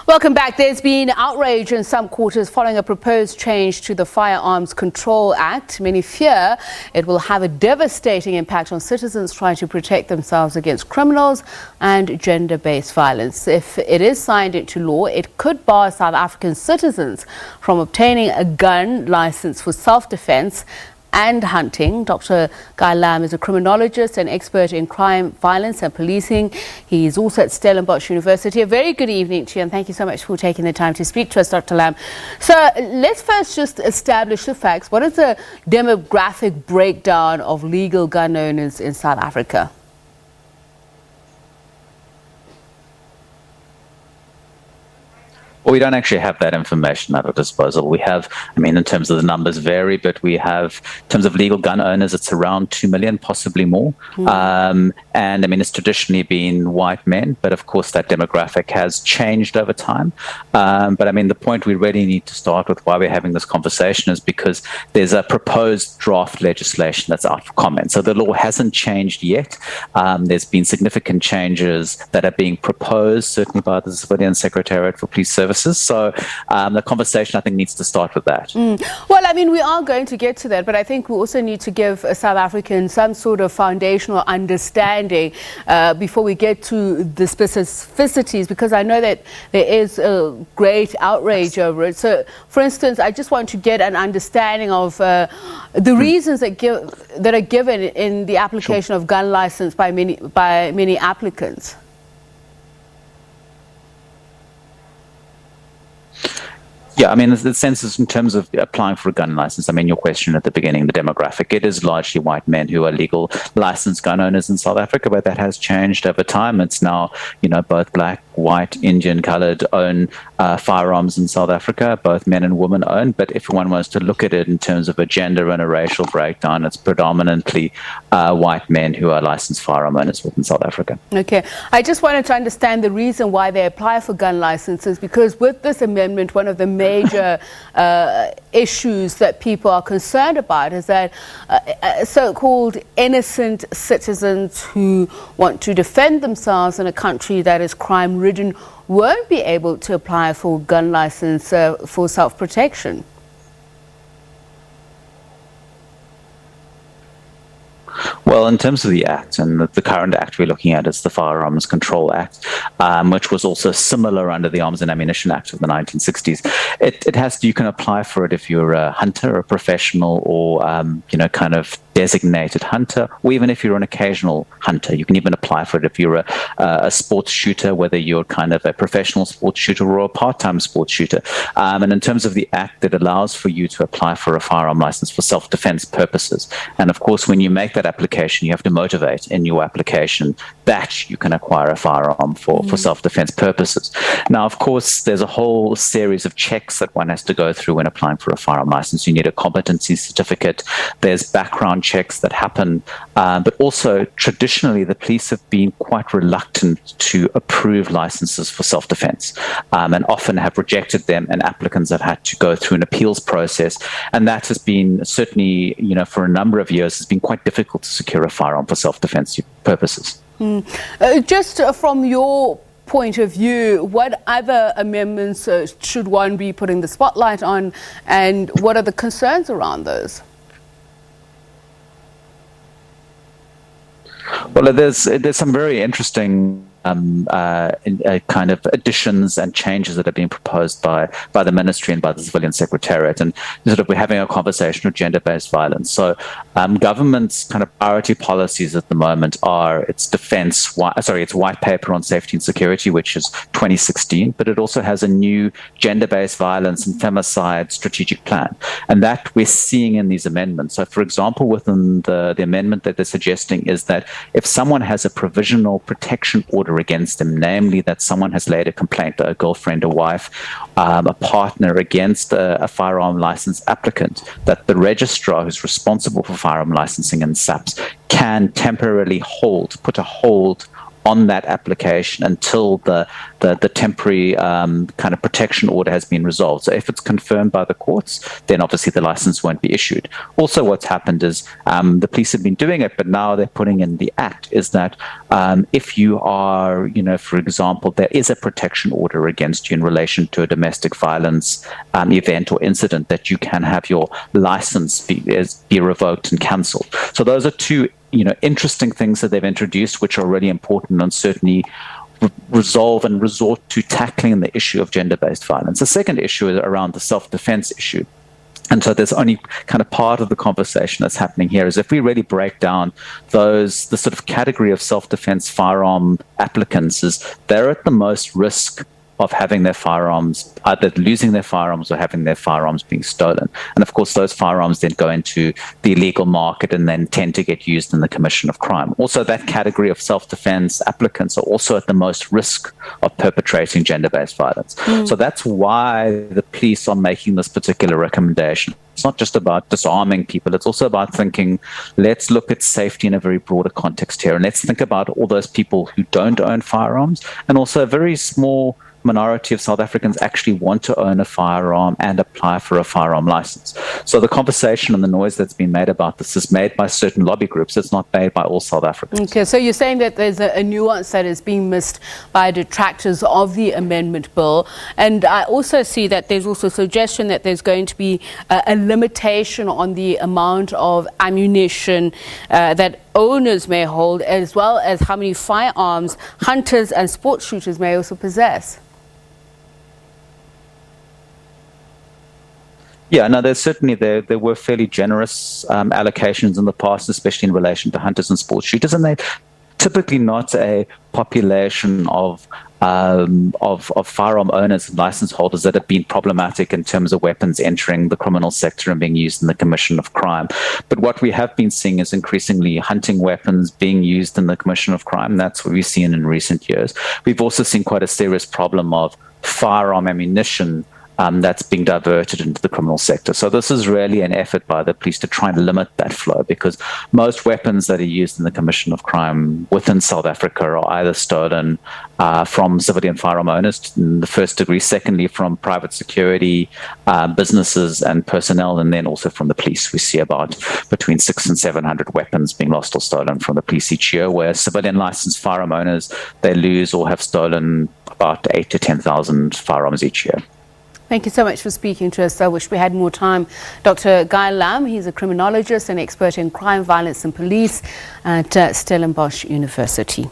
Welcome back. There's been outrage in some quarters following a proposed change to the Firearms Control Act. Many fear it will have a devastating impact on citizens trying to protect themselves against criminals and gender-based violence. If it is signed into law, it could bar South African citizens from obtaining a gun license for self-defense and hunting. Dr. Guy Lamb is a criminologist and expert in crime, violence and policing. He is also at Stellenbosch University. A very good evening to you, and thank you so much for taking the time to speak to us, Dr. Lamb. So let's first just establish the facts. What is the demographic breakdown of legal gun owners in South Africa? Well, we don't actually have that information at our disposal. We have, in terms of the numbers vary, but we have, in terms of legal gun owners, it's around 2 million, possibly more. And it's traditionally been white men, but of course that demographic has changed over time. But the point we really need to start with why we're having this conversation is because there's a proposed draft legislation that's out for comment. So the law hasn't changed yet. There's been significant changes that are being proposed, certainly by the Civilian Secretariat for Police Services. So the conversation, I think, needs to start with that. Well, we are going to get to that, but I think we also need to give South Africans some sort of foundational understanding before we get to the specificities, because I know that there is a great outrage over it. So, for instance, I just want to get an understanding of the reasons that are given in the application of gun license by many applicants. Yeah, the sense is in terms of applying for a gun license. Your question at the beginning, the demographic, it is largely white men who are legal licensed gun owners in South Africa, but that has changed over time. It's now, both black, white, Indian, colored own firearms in South Africa, both men and women own. But if one was to look at it in terms of a gender and a racial breakdown, it's predominantly white men who are licensed firearm owners within South Africa. Okay. I just wanted to understand the reason why they apply for gun licenses, because with this amendment, one of the major issues that people are concerned about is that so-called innocent citizens who want to defend themselves in a country that is crime-ridden won't be able to apply for gun license for self-protection. Well, in terms of the Act, and the current Act we're looking at is the Firearms Control Act, which was also similar under the Arms and Ammunition Act of the 1960s. You can apply for it if you're a hunter, a professional, or, kind of designated hunter, or even if you're an occasional hunter. You can even apply for it if you're a sports shooter, whether you're kind of a professional sports shooter or a part-time sports shooter. And in terms of the Act, it allows for you to apply for a firearm license for self-defense purposes. And of course, when you make that application, you have to motivate in your application that you can acquire a firearm for self-defense purposes. Now, of course, there's a whole series of checks that one has to go through when applying for a firearm license. You need a competency certificate. There's background checks that happen, but also traditionally the police have been quite reluctant to approve licenses for self-defense, and often have rejected them, and applicants have had to go through an appeals process, and that has been certainly, for a number of years, has been quite difficult to secure a firearm for self-defense purposes. Just from your point of view, what other amendments should one be putting the spotlight on, and what are the concerns around those? Well, there's some very interesting kind of additions and changes that are being proposed by the ministry and by the Civilian Secretariat, and we're having a conversation of gender-based violence. So government's kind of priority policies at the moment are its white paper on safety and security, which is 2016, but it also has a new gender-based violence and femicide strategic plan, and that we're seeing in these amendments. So, for example, within the amendment that they're suggesting is that if someone has a provisional protection order against them, namely that someone has laid a complaint, a girlfriend, a wife, a partner against a firearm license applicant, that the registrar who's responsible for firearm licensing and SAPs can temporarily put a hold on that application until the temporary kind of protection order has been resolved. So if it's confirmed by the courts, then obviously the license won't be issued. Also, what's happened is the police have been doing it, but now they're putting in the act is that if you are, for example, there is a protection order against you in relation to a domestic violence event or incident, that you can have your license be revoked and cancelled. So those are two interesting things that they've introduced, which are really important and certainly resolve and resort to tackling the issue of gender-based violence. The second issue is around the self-defense issue. And so there's only kind of part of the conversation that's happening here is if we really break down the sort of category of self-defense firearm applicants, is they're at the most risk of having their firearms, either losing their firearms or having their firearms being stolen. And of course, those firearms then go into the illegal market and then tend to get used in the commission of crime. Also, that category of self-defense applicants are also at the most risk of perpetrating gender-based violence. So that's why the police are making this particular recommendation. It's not just about disarming people. It's also about thinking, let's look at safety in a very broader context here. And let's think about all those people who don't own firearms, and also a very small minority of South Africans actually want to own a firearm and apply for a firearm license. So the conversation and the noise that's been made about this is made by certain lobby groups. It's not made by all South Africans. Okay, so you're saying that there's a nuance that is being missed by detractors of the amendment bill. And I also see that there's also suggestion that there's going to be a limitation on the amount of ammunition that owners may hold, as well as how many firearms hunters and sports shooters may also possess. Yeah, no, there's certainly there were fairly generous allocations in the past, especially in relation to hunters and sports shooters, and they're typically not a population of firearm owners and license holders that have been problematic in terms of weapons entering the criminal sector and being used in the commission of crime. But what we have been seeing is increasingly hunting weapons being used in the commission of crime. That's what we've seen in recent years. We've also seen quite a serious problem of firearm ammunition that's being diverted into the criminal sector. So this is really an effort by the police to try and limit that flow, because most weapons that are used in the commission of crime within South Africa are either stolen from civilian firearm owners in the first degree, secondly from private security, businesses and personnel, and then also from the police. We see about between 600 and 700 weapons being lost or stolen from the police each year, where civilian licensed firearm owners, they lose or have stolen about 8,000 to 10,000 firearms each year. Thank you so much for speaking to us. I wish we had more time. Dr. Guy Lam, he's a criminologist and expert in crime, violence and police at Stellenbosch University.